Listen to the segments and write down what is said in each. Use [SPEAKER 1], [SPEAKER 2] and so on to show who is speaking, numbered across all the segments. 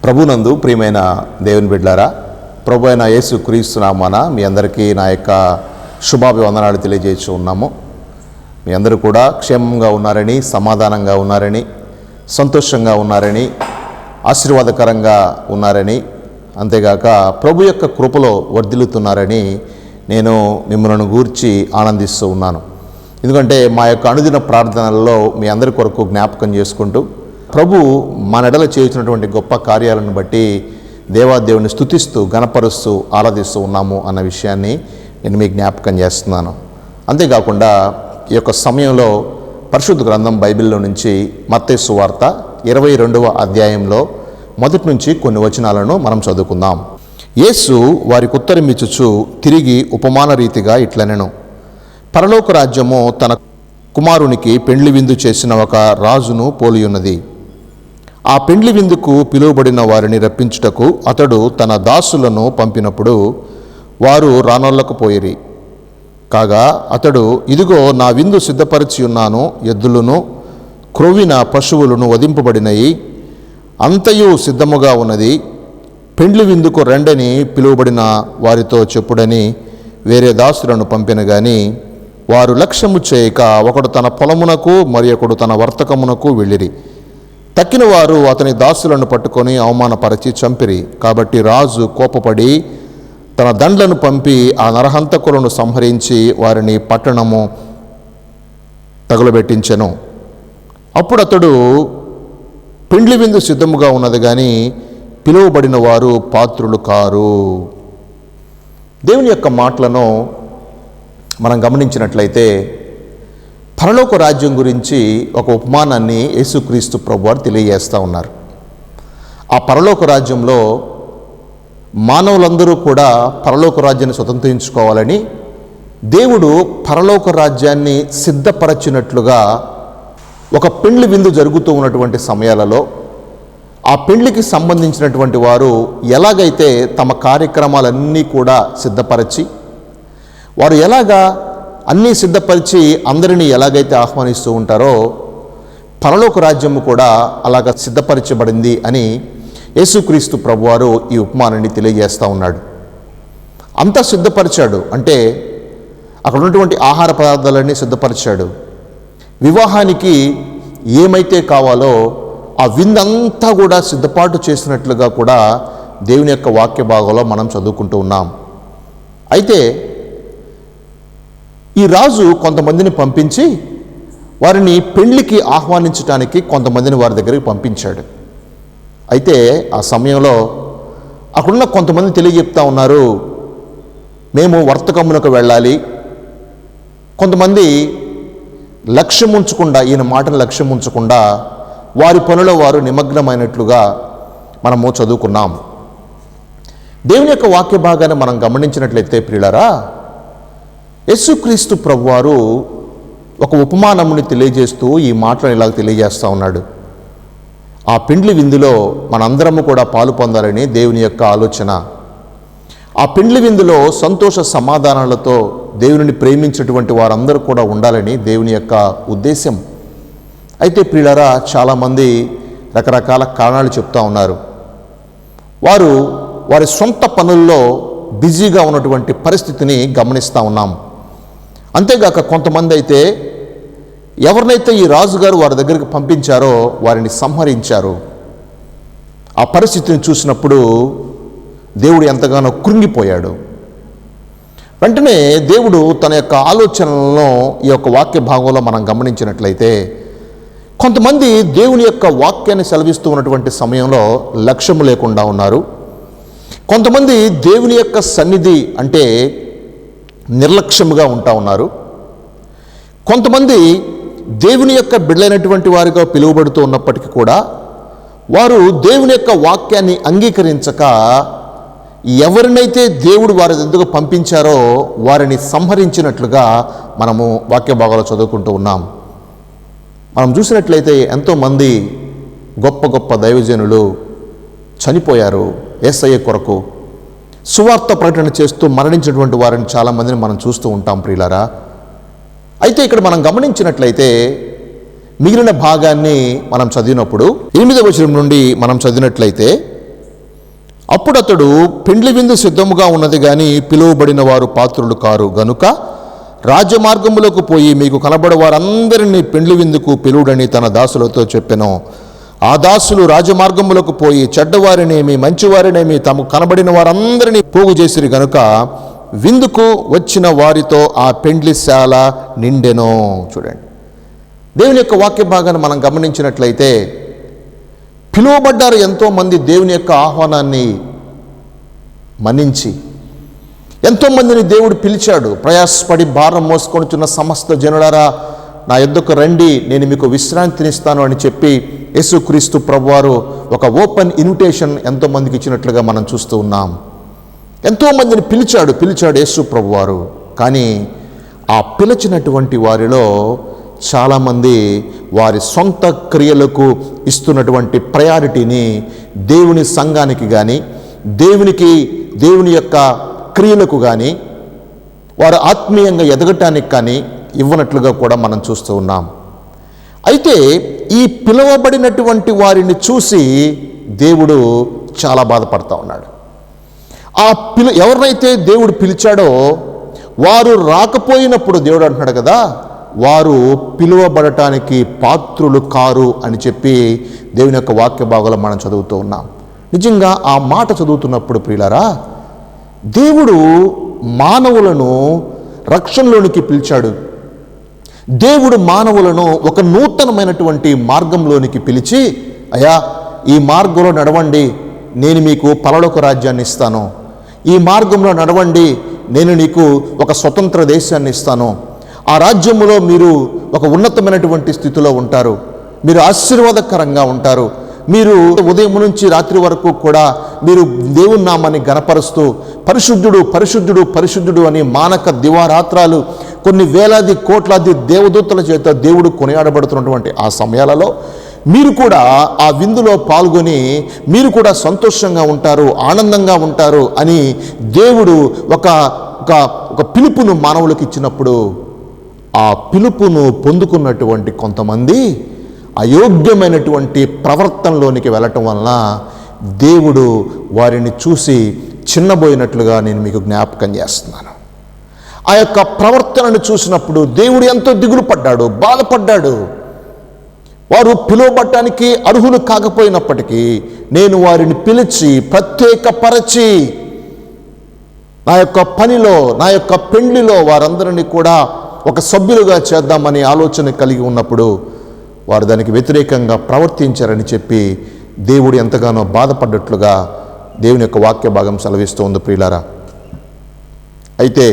[SPEAKER 1] ప్రభునందు ప్రియమైన దేవుని బిడ్డలారా, ప్రభు అయిన యేసు క్రీస్తు నామాన మీ అందరికీ నా యొక్క శుభాభివందనాలు తెలియజేస్తూ ఉన్నాము. మీ అందరూ కూడా క్షేమంగా ఉన్నారని, సమాధానంగా ఉన్నారని, సంతోషంగా ఉన్నారని, ఆశీర్వాదకరంగా ఉన్నారని, అంతేగాక ప్రభు యొక్క కృపలో వర్ధిల్లుతున్నారని నేను మిమ్మల్ని గూర్చి ఆనందిస్తూ ఉన్నాను. ఎందుకంటే మా యొక్క అనుదిన ప్రార్థనలలో మీ అందరి కొరకు జ్ఞాపకం చేసుకుంటూ ప్రభు మన ఎడల చేసినటువంటి గొప్ప కార్యాలను బట్టి దేవాదేవుని స్తుతిస్తూ గణపరుస్తూ ఆరాధిస్తూ ఉన్నాము అన్న విషయాన్ని నేను మీకు జ్ఞాపకం చేస్తున్నాను. అంతేకాకుండా ఈ యొక్క సమయంలో పరిశుద్ధ గ్రంథం బైబిల్లో నుంచి మత్తయి సువార్త 22వ అధ్యాయంలో మొదటి నుంచి కొన్ని వచనాలను మనం చదువుకుందాం. యేసు వారికి ఉత్తరమిచ్చుచు తిరిగి ఉపమాన రీతిగా ఇట్లనెను, పరలోక రాజ్యము తన కుమారునికి పెండ్లి విందు చేసిన ఒక రాజును పోలియున్నది. ఆ పెండ్లి విందుకు పిలువబడిన వారిని రప్పించుటకు అతడు తన దాసులను పంపినప్పుడు వారు రానొల్లకపోయిరి. కాగా అతడు, ఇదిగో నా విందు సిద్ధపరిచి ఉన్నాను, ఎద్దులను క్రొవ్విన పశువులను వధింపబడినయి, అంతయు సిద్ధముగా ఉన్నది, పెండ్లి విందుకు రండని పిలువబడిన వారితో చెప్పుడని వేరే దాసులను పంపిన గాని వారు లక్ష్యము చేయక ఒకడు తన పొలమునకు మరి ఒకడు తన వర్తకమునకు వెళ్ళిరి. తక్కిన వారు అతని దాసులను పట్టుకొని అవమానపరచి చంపిరి. కాబట్టి రాజు కోపపడి తన దండ్లను పంపి ఆ నరహంతకులను సంహరించి వారిని పట్టణము తగులబెట్టించెను. అప్పుడు అతడు, పెండ్లి విందు సిద్ధముగా ఉన్నది కానీ పిలువబడిన వారు పాత్రులు కారు. దేవుని యొక్క మాటలను మనం గమనించినట్లయితే పరలోక రాజ్యం గురించి ఒక ఉపమానాన్ని యేసుక్రీస్తు ప్రభువారు తెలియజేస్తూ ఉన్నారు. ఆ పరలోక రాజ్యంలో మానవులందరూ కూడా పరలోక రాజ్యాన్ని స్వతంత్రించుకోవాలని దేవుడు పరలోక రాజ్యాన్ని సిద్ధపరచినట్లుగా ఒక పెండ్లి విందు జరుగుతూ ఉన్నటువంటి సమయాలలో ఆ పెండ్లికి సంబంధించినటువంటి వారు ఎలాగైతే తమ కార్యక్రమాలన్నీ కూడా సిద్ధపరచి, వారు ఎలాగా అన్నీ సిద్ధపరిచి అందరినీ ఎలాగైతే ఆహ్వానిస్తూ ఉంటారో పరలోక రాజ్యము కూడా అలాగ సిద్ధపరచబడింది అని యేసుక్రీస్తు ప్రభువారు ఈ ఉపమానాన్ని తెలియజేస్తూ ఉన్నాడు. అంతా సిద్ధపరిచాడు అంటే అక్కడ ఉన్నటువంటి ఆహార పదార్థాలన్నీ సిద్ధపరిచాడు. వివాహానికి ఏమైతే కావాలో ఆ విందంతా కూడా సిద్ధపాటు చేసినట్లుగా కూడా దేవుని యొక్క వాక్య భాగంలో మనం చదువుకుంటూ ఉన్నాం. అయితే ఈ రాజు కొంతమందిని పంపించి వారిని పెండ్లికి ఆహ్వానించడానికి కొంతమందిని వారి దగ్గరికి పంపించాడు. అయితే ఆ సమయంలో అక్కడున్న కొంతమంది తెలియజెప్తా ఉన్నారు, మేము వర్తకమునకు వెళ్ళాలి. కొంతమంది లక్ష్యం ఉంచకుండా, ఈయన మాటను లక్ష్యం ఉంచకుండా వారి పనుల వారు నిమగ్నమైనట్లుగా మనము చదువుకున్నాం. దేవుని యొక్క వాక్య భాగాన్ని మనం గమనించినట్లయితే ప్రియులారా, యేసుక్రీస్తు ప్రభువారు ఒక ఉపమానముని తెలియజేస్తూ ఈ మాటలను ఇలాగ తెలియజేస్తూ ఉన్నాడు. ఆ పెండ్లి విందులో మనందరము కూడా పాలు పొందాలని దేవుని యొక్క ఆలోచన. ఆ పెండ్లి విందులో సంతోష సమాధానాలతో దేవుని ప్రేమించేటువంటి వారందరూ కూడా ఉండాలని దేవుని యొక్క ఉద్దేశం. అయితే ప్రియులారా, చాలామంది రకరకాల కారణాలు చెప్తూ ఉన్నారు. వారు వారి సొంత పనుల్లో బిజీగా ఉన్నటువంటి పరిస్థితిని గమనిస్తూ ఉన్నాం. అంతేగాక కొంతమంది అయితే ఎవరినైతే ఈ రాజుగారు వారి దగ్గరికి పంపించారో వారిని సంహరించారు. ఆ పరిస్థితిని చూసినప్పుడు దేవుడు ఎంతగానో కృంగిపోయాడు. వెంటనే దేవుడు తన యొక్క ఆలోచనలను ఈ యొక్క వాక్య భాగంలో మనం గమనించినట్లయితే కొంతమంది దేవుని యొక్క వాక్యాన్ని సెలవిస్తూ ఉన్నటువంటి సమయంలో లక్ష్యము లేకుండా ఉన్నారు. కొంతమంది దేవుని యొక్క సన్నిధి అంటే నిర్లక్ష్యముగా ఉంటా ఉన్నారు. కొంతమంది దేవుని యొక్క బిడ్డలైనటువంటి వారిగా పిలువబడుతూ ఉన్నప్పటికీ కూడా వారు దేవుని యొక్క వాక్యాన్ని అంగీకరించక ఎవరినైతే దేవుడు వారి దగ్గరకు పంపించారో వారిని సంహరించినట్లుగా మనము వాక్య భాగాలు చదువుకుంటూ ఉన్నాం. మనం చూసినట్లయితే ఎంతోమంది గొప్ప గొప్ప దైవజనులు చనిపోయారు యేసయ్య కొరకు. సువార్త ప్రకటన చేస్తూ మరణించినటువంటి వారిని చాలామందిని మనం చూస్తూ ఉంటాం ప్రియులారా. అయితే ఇక్కడ మనం గమనించినట్లయితే మిగిలిన భాగాన్ని మనం చదివినప్పుడు 8వ వచనం నుండి మనం చదివినట్లయితే అప్పుడు అతడు, పెండ్లి విందు సిద్ధముగా ఉన్నది గాని పిలువబడిన వారు పాత్రులు కారు గనుక రాజమార్గములకు పోయి మీకు కనబడే వారందరినీ పెండ్లి విందుకు పిలువుడని తన దాసులతో చెప్పెను. ఆ దాసులు రాజమార్గములకు పోయి చెడ్డవారినేమి మంచివారినేమి తమకు కనబడిన వారందరినీ పోగు చేసిరి గనుక విందుకు వచ్చిన వారితో ఆ పెండ్లిశాల నిండెను. చూడండి, దేవుని యొక్క వాక్య భాగాన్ని మనం గమనించినట్లయితే పిలువబడ్డారు ఎంతోమంది దేవుని యొక్క ఆహ్వానాన్ని మన్నించి. ఎంతోమందిని దేవుడు పిలిచాడు. ప్రయాసపడి భారం మోసుకొనుచున్న సమస్త జనులారా నా యొద్దకు రండి, నేను మీకు విశ్రాంతినిస్తాను అని చెప్పి యేసుక్రీస్తు ప్రభువారు ఒక ఓపెన్ ఇన్విటేషన్ ఎంతోమందికి ఇచ్చినట్లుగా మనం చూస్తూ ఉన్నాం. ఎంతోమందిని పిలిచాడు యేసు ప్రభువారు. కానీ ఆ పిలిచినటువంటి వారిలో చాలామంది వారి సొంత క్రియలకు ఇస్తున్నటువంటి ప్రయారిటీని దేవుని సంఘానికి కానీ దేవుని యొక్క క్రియలకు కానీ వారు ఆత్మీయంగా ఎదగటానికి కానీ ఇవ్వనట్లుగా కూడా మనం చూస్తూ ఉన్నాం. అయితే ఈ పిలువబడినటువంటి వారిని చూసి దేవుడు చాలా బాధపడతా ఉన్నాడు. ఎవరినైతే దేవుడు పిలిచాడో వారు రాకపోయినప్పుడు దేవుడు అంటున్నాడు కదా, వారు పిలువబడటానికి పాత్రులు కారు అని చెప్పి దేవుని యొక్క వాక్య భాగంలో మనం చదువుతూ ఉన్నాం. నిజంగా ఆ మాట చదువుతున్నప్పుడు ప్రియులారా, దేవుడు మానవులను రక్షణలోనికి పిలిచాడు. దేవుడు మానవులను ఒక నూతనమైనటువంటి మార్గంలోనికి పిలిచి, అయ్యా ఈ మార్గంలో నడవండి, నేను మీకు పరలోక రాజ్యాన్ని ఇస్తాను. ఈ మార్గంలో నడవండి, నేను నీకు ఒక స్వతంత్ర దేశాన్ని ఇస్తాను. ఆ రాజ్యంలో మీరు ఒక ఉన్నతమైనటువంటి స్థితిలో ఉంటారు, మీరు ఆశీర్వాదకరంగా ఉంటారు. మీరు ఉదయం నుంచి రాత్రి వరకు కూడా మీరు దేవుని నామాన్ని గణపరుస్తూ పరిశుద్ధుడు పరిశుద్ధుడు పరిశుద్ధుడు అని మానక దివారాత్రాలు కొన్ని వేలాది కోట్లాది దేవదూతల చేత దేవుడు కొనియాడబడుతున్నటువంటి ఆ సమయాలలో మీరు కూడా ఆ విందులో పాల్గొని మీరు కూడా సంతోషంగా ఉంటారు, ఆనందంగా ఉంటారు అని దేవుడు ఒక పిలుపును మానవులకు ఇచ్చినప్పుడు ఆ పిలుపును పొందుకున్నటువంటి కొంతమంది అయోగ్యమైనటువంటి ప్రవర్తనలోనికి వెళ్ళటం వలన దేవుడు వారిని చూసి చిన్నబోయినట్లుగా నేను మీకు జ్ఞాపకం చేస్తున్నాను. ఆ యొక్క ప్రవర్తనను చూసినప్పుడు దేవుడు ఎంతో దిగులు పడ్డాడు, బాధపడ్డాడు. వారు పిలువబడటానికి అర్హులు కాకపోయినప్పటికీ నేను వారిని పిలిచి ప్రత్యేకపరచి నా యొక్క పనిలో నా యొక్క పెండ్లిలో వారందరినీ కూడా ఒక సభ్యులుగా చేద్దామని ఆలోచన కలిగి ఉన్నప్పుడు వారు దానికి వ్యతిరేకంగా ప్రవర్తించారని చెప్పి దేవుడు ఎంతగానో బాధపడ్డట్లుగా దేవుని యొక్క వాక్య భాగం సెలవిస్తూ ఉంది ప్రియులారా. అయితే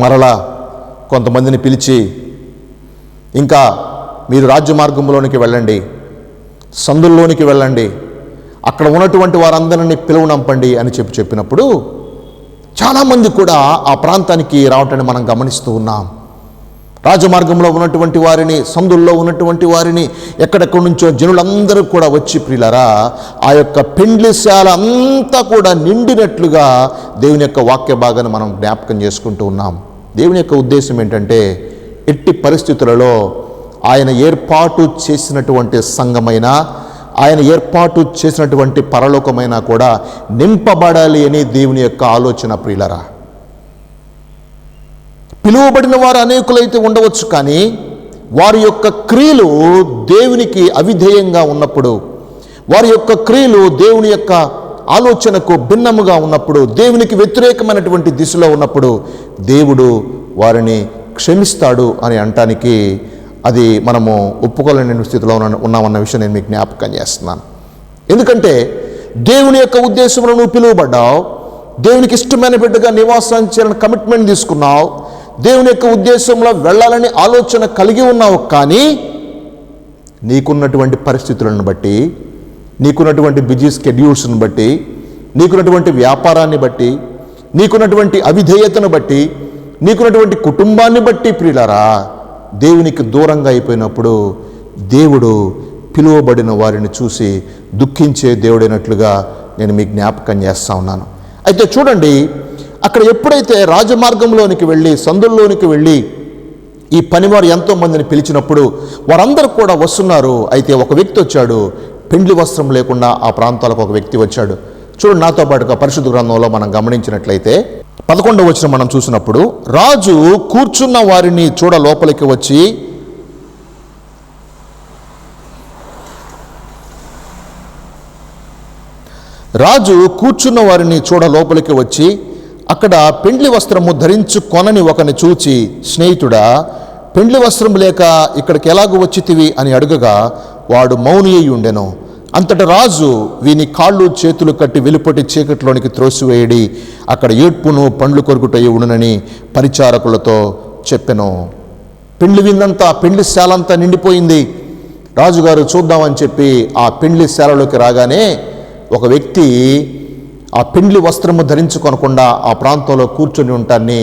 [SPEAKER 1] మరలా కొంతమందిని పిలిచి ఇంకా మీరు రాజ్య మార్గంలోనికి వెళ్ళండి, సందుల్లోనికి వెళ్ళండి, అక్కడ ఉన్నటువంటి వారందరినీ పిలువనంపండి అని చెప్పినప్పుడు చాలామంది కూడా ఆ ప్రాంతానికి రావటాన్ని మనం గమనిస్తూ ఉన్నాం. రాజమార్గంలో ఉన్నటువంటి వారిని, సందుల్లో ఉన్నటువంటి వారిని, ఎక్కడెక్కడి నుంచో జనులందరూ కూడా వచ్చి ప్రియులారా ఆ యొక్క పెండ్లిశాల అంతా కూడా నిండినట్లుగా దేవుని యొక్క వాక్య భాగాన్ని మనం జ్ఞాపకం చేసుకుంటూ ఉన్నాం. దేవుని యొక్క ఉద్దేశం ఏంటంటే ఎట్టి పరిస్థితులలో ఆయన ఏర్పాటు చేసినటువంటి సంఘమైనా ఆయన ఏర్పాటు చేసినటువంటి పరలోకమైనా కూడా నింపబడాలి అని దేవుని యొక్క ఆలోచన ప్రియులారా. పిలువబడిన వారు అనేకులైతే ఉండవచ్చు, కానీ వారి యొక్క క్రియలు దేవునికి అవిధేయంగా ఉన్నప్పుడు, వారి యొక్క క్రియలు దేవుని యొక్క ఆలోచనకు భిన్నముగా ఉన్నప్పుడు, దేవునికి వ్యతిరేకమైనటువంటి దిశలో ఉన్నప్పుడు దేవుడు వారిని క్షమిస్తాడు అని అనటానికి అది మనము ఒప్పుకోలేని స్థితిలో ఉన్నామన్న విషయం నేను మీకు జ్ఞాపకం చేస్తున్నాను. ఎందుకంటే దేవుని యొక్క ఉద్దేశంలో నువ్వు పిలువబడ్డావు, దేవునికి ఇష్టమైన బిడ్డగా నివాసం చేయాలని కమిట్మెంట్ తీసుకున్నావు, దేవుని యొక్క ఉద్దేశంలో వెళ్ళాలని ఆలోచన కలిగి ఉన్నావు. కానీ నీకున్నటువంటి పరిస్థితులను బట్టి, నీకున్నటువంటి బిజీ స్కెడ్యూల్స్ని బట్టి, నీకున్నటువంటి వ్యాపారాన్ని బట్టి, నీకున్నటువంటి అవిధేయతను బట్టి, నీకున్నటువంటి కుటుంబాన్ని బట్టి ప్రియులారా దేవునికి దూరంగా అయిపోయినప్పుడు దేవుడు పిలువబడిన వారిని చూసి దుఃఖించే దేవుడైనట్లుగా నేను మీకు జ్ఞాపకం చేస్తా ఉన్నాను. అయితే చూడండి, అక్కడ ఎప్పుడైతే రాజమార్గంలోనికి వెళ్ళి సందుల్లోనికి వెళ్ళి ఈ పనివారు ఎంతోమందిని పిలిచినప్పుడు వారందరూ కూడా వస్తున్నారు. అయితే ఒక వ్యక్తి వచ్చాడు, పెండ్లి వస్త్రం లేకుండా ఆ ప్రాంతాలకు ఒక వ్యక్తి వచ్చాడు. చూడండి నాతో పాటుగా పరిశుద్ధ గ్రంథంలో మనం గమనించినట్లయితే 11వ వచనం మనం చూసినప్పుడు, రాజు కూర్చున్న వారిని చూడ లోపలికి వచ్చి అక్కడ పెండ్లి వస్త్రము ధరించుకొనని ఒకని చూచి, స్నేహితుడా, పెండ్లి వస్త్రం లేక ఇక్కడికి ఎలాగూ వచ్చితివి అని అడుగగా వాడు మౌని అయి ఉండెను. అంతటా రాజు వీని కాళ్ళు చేతులు కట్టి వెలుపటి చీకట్లోనికి త్రోసివేయడి, అక్కడ ఏడ్పును పండ్లు కొరుకుటయి ఉండునని పరిచారకులతో చెప్పెను. పెండ్లి విందంతా, పెండ్లి శాలంతా నిండిపోయింది. రాజుగారు చూద్దామని చెప్పి ఆ పెండ్లి శాలలోకి రాగానే ఒక వ్యక్తి ఆ పెండ్లి వస్త్రము ధరించుకొనకుండా ఆ ప్రాంతంలో కూర్చొని ఉంటాన్ని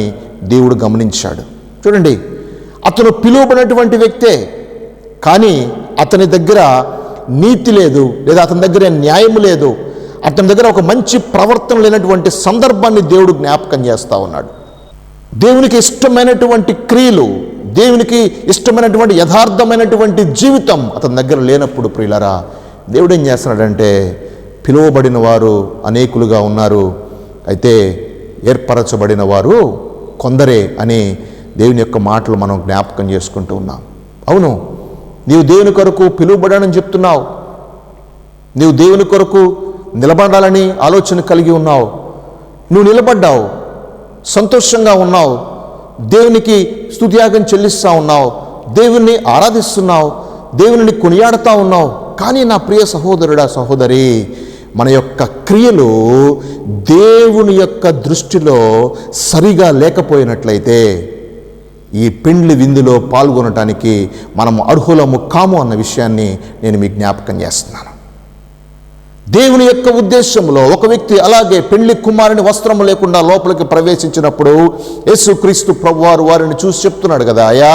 [SPEAKER 1] దేవుడు గమనించాడు. చూడండి, అతను పిలువబడినటువంటి వ్యక్తే, కానీ అతని దగ్గర నీతి లేదు, లేదా అతని దగ్గర న్యాయం లేదు, అతని దగ్గర ఒక మంచి ప్రవర్తన లేనటువంటి సందర్భాన్ని దేవుడు జ్ఞాపకం చేస్తూ ఉన్నాడు. దేవునికి ఇష్టమైనటువంటి క్రియలు, దేవునికి ఇష్టమైనటువంటి యథార్థమైనటువంటి జీవితం అతని దగ్గర లేనప్పుడు ప్రియులారా, దేవుడు ఏం చేస్తున్నాడంటే, పిలువబడిన వారు అనేకులుగా ఉన్నారు, అయితే ఏర్పరచబడిన వారు కొందరే అని దేవుని యొక్క మాటలు మనం జ్ఞాపకం చేసుకుంటూ ఉన్నాం. అవును, నీవు దేవుని కొరకు పిలువబడాలని చెప్తున్నావు, నీవు దేవుని కొరకు నిలబడాలని ఆలోచన కలిగి ఉన్నావు, నువ్వు నిలబడ్డావు, సంతోషంగా ఉన్నావు, దేవునికి స్తుతియాగం చెల్లిస్తూ ఉన్నావు, దేవుణ్ణి ఆరాధిస్తున్నావు, దేవుని కొనియాడుతూ ఉన్నావు. కానీ నా ప్రియ సహోదరుడా, సహోదరి, మన యొక్క క్రియలు దేవుని యొక్క దృష్టిలో సరిగా లేకపోయినట్లయితే ఈ పెండ్లి విందులో పాల్గొనటానికి మనం అర్హులము కాము అన్న విషయాన్ని నేను మీకు జ్ఞాపకం చేస్తున్నాను. దేవుని యొక్క ఉద్దేశంలో ఒక వ్యక్తి అలాగే పెండ్లి కుమారుని వస్త్రము లేకుండా లోపలికి ప్రవేశించినప్పుడు యేసుక్రీస్తు ప్రభువారు వారిని చూసి చెప్తున్నాడు కదా, అయ్యా,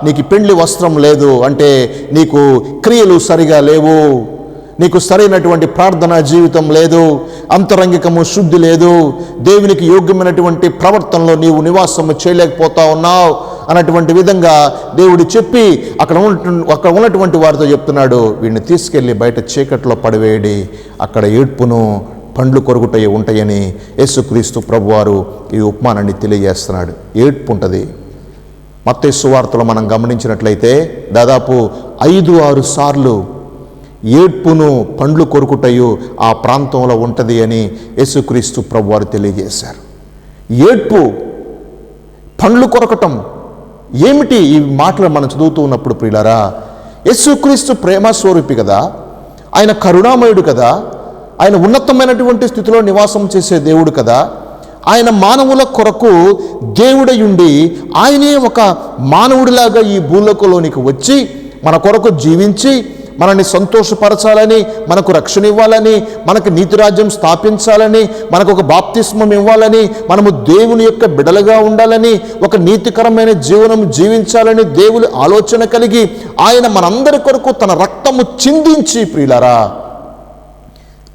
[SPEAKER 1] నీకు పెండ్లి వస్త్రం లేదు అంటే నీకు క్రియలు సరిగా లేవు, నీకు సరైనటువంటి ప్రార్థనా జీవితం లేదు, అంతరంగికము శుద్ధి లేదు, దేవునికి యోగ్యమైనటువంటి ప్రవర్తనలో నీవు నివాసము చేయలేకపోతా ఉన్నావు అన్నటువంటి విధంగా దేవుడు చెప్పి అక్కడ ఉన్నటువంటి వారితో చెప్తున్నాడు, వీడిని తీసుకెళ్ళి బయట చీకట్లో పడివేయడి, అక్కడ ఏడ్పును పండ్లు కొరుకుటయి ఉంటాయని యేసుక్రీస్తు ప్రభువారు ఈ ఉపమానాన్ని తెలియజేస్తున్నాడు. ఏడ్పు ఉంటుంది. మత్తయి సువార్తలో మనం గమనించినట్లయితే దాదాపు 5-6 సార్లు ఏడ్పును పండ్లు కొరుకుటయు ఆ ప్రాంతంలో ఉంటుంది అని యేసుక్రీస్తు ప్రభువారు తెలియజేశారు. ఏడ్పు, పండ్లు కొరకటం ఏమిటి? ఈ మాటలు మనం చదువుతూ ఉన్నప్పుడు ప్రియులారా, యేసుక్రీస్తు ప్రేమ స్వరూపి కదా, ఆయన కరుణామయుడు కదా, ఆయన ఉన్నతమైనటువంటి స్థితిలో నివాసం చేసే దేవుడు కదా, ఆయన మానవుల కొరకు దేవుడయుండి ఆయనే ఒక మానవుడిలాగా ఈ భూలోకంలోనికి వచ్చి మన కొరకు జీవించి మనల్ని సంతోషపరచాలని, మనకు రక్షణ ఇవ్వాలని, మనకు నీతి రాజ్యం స్థాపించాలని, మనకు ఒక బాప్తిస్మం ఇవ్వాలని, మనము దేవుని యొక్క బిడలుగా ఉండాలని, ఒక నీతికరమైన జీవనం జీవించాలని దేవుని ఆలోచన కలిగి ఆయన మనందరి కొరకు తన రక్తము చిందించి ప్రియులారా,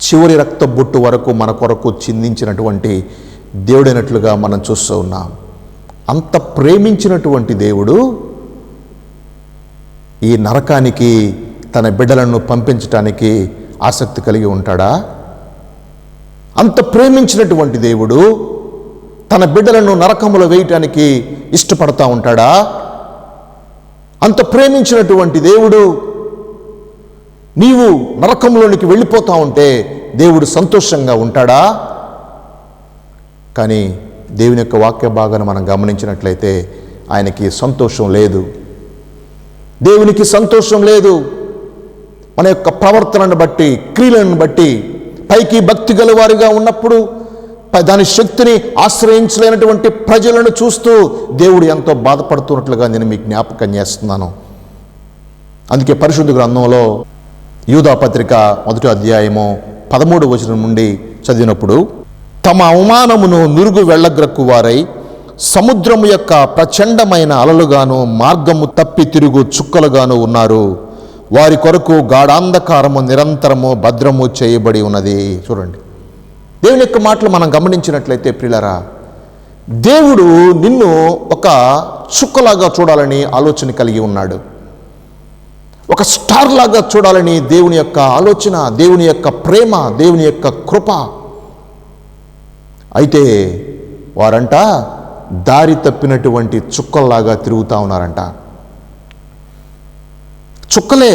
[SPEAKER 1] చివరి రక్త బొట్టు వరకు మన కొరకు చిందించినటువంటి దేవుడైనట్లుగా మనం చూస్తూ ఉన్నాం. అంత ప్రేమించినటువంటి దేవుడు ఈ నరకానికి తన బిడ్డలను పంపించటానికి ఆసక్తి కలిగి ఉంటాడా? అంత ప్రేమించినటువంటి దేవుడు తన బిడ్డలను నరకములో వేయటానికి ఇష్టపడతా ఉంటాడా? అంత ప్రేమించినటువంటి దేవుడు నీవు నరకంలోనికి వెళ్ళిపోతా ఉంటే దేవుడు సంతోషంగా ఉంటాడా? కానీ దేవుని యొక్క వాక్య భాగాన్ని మనం గమనించినట్లయితే ఆయనకి సంతోషం లేదు, దేవునికి సంతోషం లేదు. మన యొక్క ప్రవర్తనను బట్టి, క్రియలను బట్టి, పైకి భక్తి గలవారిగా ఉన్నప్పుడు దాని శక్తిని ఆశ్రయించలేనటువంటి ప్రజలను చూస్తూ దేవుడు ఎంతో బాధపడుతున్నట్లుగా నేను మీకు జ్ఞాపకం చేస్తున్నాను. అందుకే పరిశుద్ధ గ్రంథంలో యూదా పత్రిక 1వ అధ్యాయము 13వ వచనం నుండి చదివినప్పుడు, తమ అవమానమును నురుగు వెళ్ళగ్రక్కు వారై సముద్రము యొక్క ప్రచండమైన అలలుగాను మార్గము తప్పి తిరుగు చుక్కలుగాను ఉన్నారు, వారి కొరకు గాఢాంధకారము నిరంతరము భద్రము చేయబడి ఉన్నది. చూడండి, దేవుని యొక్క మాటలు మనం గమనించినట్లయితే ప్రియులారా, దేవుడు నిన్ను ఒక చుక్కలాగా చూడాలని ఆలోచన కలిగి ఉన్నాడు, ఒక స్టార్ లాగా చూడాలని దేవుని యొక్క ఆలోచన, దేవుని యొక్క ప్రేమ, దేవుని యొక్క కృప అయితే వారంట దారి తప్పినటువంటి చుక్కల్లాగా తిరుగుతూ ఉన్నారంట. చుక్కలే,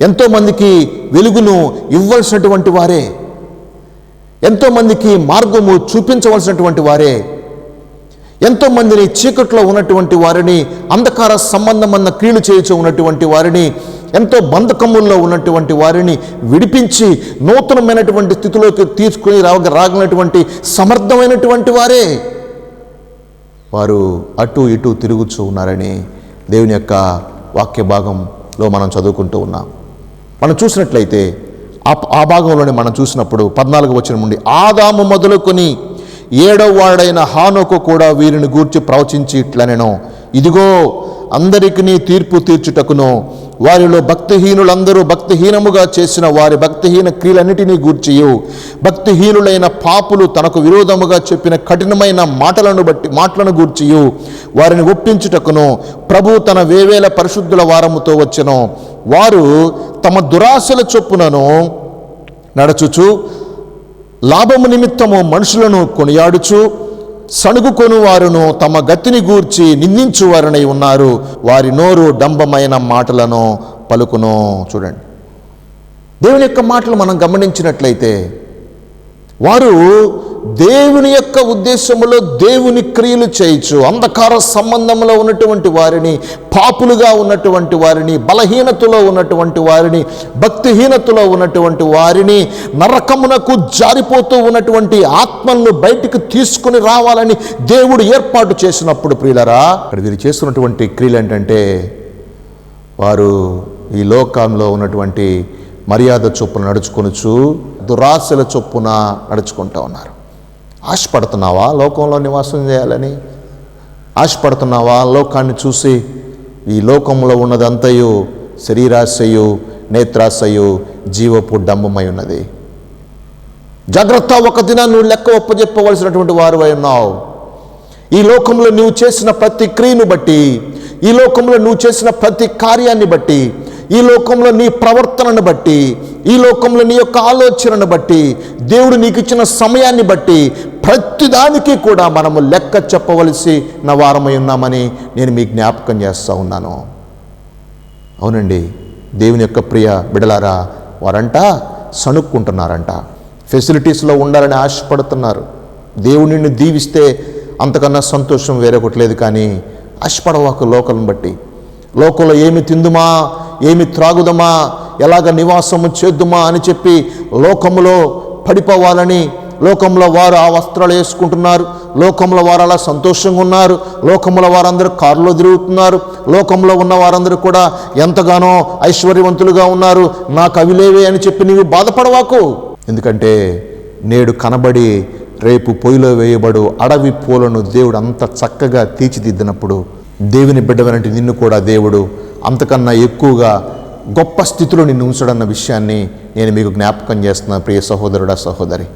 [SPEAKER 1] ఎంతోమందికి వెలుగును ఇవ్వాల్సినటువంటి వారే, ఎంతోమందికి మార్గము చూపించవలసినటువంటి వారే, ఎంతోమందిని చీకట్లో ఉన్నటువంటి వారిని, అంధకార సంబంధమైన క్రియలు చేయించు ఉన్నటువంటి వారిని, ఎంతో బంధకముల్లో ఉన్నటువంటి వారిని విడిపించి నూతనమైనటువంటి స్థితిలోకి తీసుకుని రాగలిగినటువంటి సమర్థమైనటువంటి వారే వారు అటు ఇటు తిరుగుతూ ఉన్నారని దేవుని యొక్క వాక్య భాగంలో మనం చదువుకుంటూ ఉన్నాం. మనం చూసినట్లయితే ఆ భాగంలోనే మనం చూసినప్పుడు 14వ వచనం నుండి, ఆదాము మొదలుకొని 7వ వాడైన హానోకు కూడా వీరిని గూర్చి ప్రవచించి ఇట్లనెను, ఇదిగో అందరికీ తీర్పు తీర్చుటకును వారిలో భక్తిహీనులందరూ భక్తిహీనముగా చేసిన వారి భక్తిహీన క్రియలన్నిటినీ గూర్చియు భక్తిహీనులైన పాపులు తనకు విరోధముగా చెప్పిన కఠినమైన మాటలను గూర్చియు వారిని ఒప్పించుటకును ప్రభు తన వేవేల పరిశుద్ధుల వారముతో వచ్చెను. వారు తమ దురాశల చొప్పునను నడచుచు లాభము నిమిత్తము మనుషులను కొనియాడుచు సణుగుకొను వారును తమ గతిని గూర్చి నిందించు వారనై ఉన్నారు. వారి నోరు డంబమైన మాటలను పలుకును. చూడండి, దేవుని యొక్క మాటలు మనం గమనించినట్లయితే వారు దేవుని యొక్క ఉద్దేశములో దేవుని క్రియలు చేయొచ్చు, అంధకార సంబంధంలో ఉన్నటువంటి వారిని, పాపులుగా ఉన్నటువంటి వారిని, బలహీనతలో ఉన్నటువంటి వారిని, భక్తిహీనతలో ఉన్నటువంటి వారిని, నరకమునకు జారిపోతూ ఉన్నటువంటి ఆత్మలను బయటికి తీసుకుని రావాలని దేవుడు ఏర్పాటు చేసినప్పుడు ప్రియులరా, ఇక్కడ వీరు చేస్తున్నటువంటి క్రియలు ఏంటంటే వారు ఈ లోకంలో ఉన్నటువంటి మర్యాద చొప్పున నడుచుకొనుచు దురాశల చొప్పున నడుచుకుంటూ ఉన్నారు. ఆశపడుతున్నావా లోకంలో నివాసం చేయాలని? ఆశపడుతున్నావా లోకాన్ని చూసి ఈ లోకంలో ఉన్నదంతయు శరీరాశయు నేత్రాశయు జీవపు డంబమై ఉన్నది? జాగ్రత్త, ఒక దినాన్ని నువ్వు లెక్క ఒప్పజెప్పవలసినటువంటి వారు అయి ఉన్నావు. ఈ లోకంలో నువ్వు చేసిన ప్రతి క్రియను బట్టి, ఈ లోకంలో నువ్వు చేసిన ప్రతి కార్యాన్ని బట్టి, ఈ లోకంలో నీ ప్రవర్తనను బట్టి, ఈ లోకంలో నీ యొక్క ఆలోచనను బట్టి, దేవుడు నీకు ఇచ్చిన సమయాన్ని బట్టి ప్రతిదానికి కూడా మనము లెక్క చెప్పవలసిన వారమై ఉన్నామని నేను మీకు జ్ఞాపకం చేస్తూ ఉన్నాను. అవునండి, దేవుని యొక్క ప్రియ బిడలారా, వారంట సణుక్కుంటున్నారంట, ఫెసిలిటీస్లో ఉండాలని ఆశపడుతున్నారు. దేవుడు నిన్ను దీవిస్తే అంతకన్నా సంతోషం వేరొకటి లేదు. కానీ ఆశపడవాకు లోకలను బట్టి, లోకంలో ఏమి తిందుమా, ఏమి త్రాగుదమా, ఎలాగ నివాసము చేద్దుమా అని చెప్పి లోకములో పడిపోవాలని లోకంలో వారు ఆ వస్త్రాలు వేసుకుంటున్నారు, లోకంలో వారు అలా సంతోషంగా ఉన్నారు, లోకంలో వారందరూ కారులో తిరుగుతున్నారు, లోకంలో ఉన్న వారందరూ కూడా ఎంతగానో ఐశ్వర్యవంతులుగా ఉన్నారు, నాకు అవి లేవే అని చెప్పి నీవు బాధపడవాకు. ఎందుకంటే నేడు కనబడి రేపు పొయ్యిలో వేయబడు అడవి పూలను దేవుడు అంత చక్కగా తీర్చిదిద్దినప్పుడు దేవుని బిడ్డవనంటే నిన్ను కూడా దేవుడు అంతకన్నా ఎక్కువగా గొప్ప స్థితిలో నిన్ను ఉంచడన్న విషయాన్ని నేను మీకు జ్ఞాపకం చేస్తున్నాను ప్రియ సహోదరుడా, సహోదరి.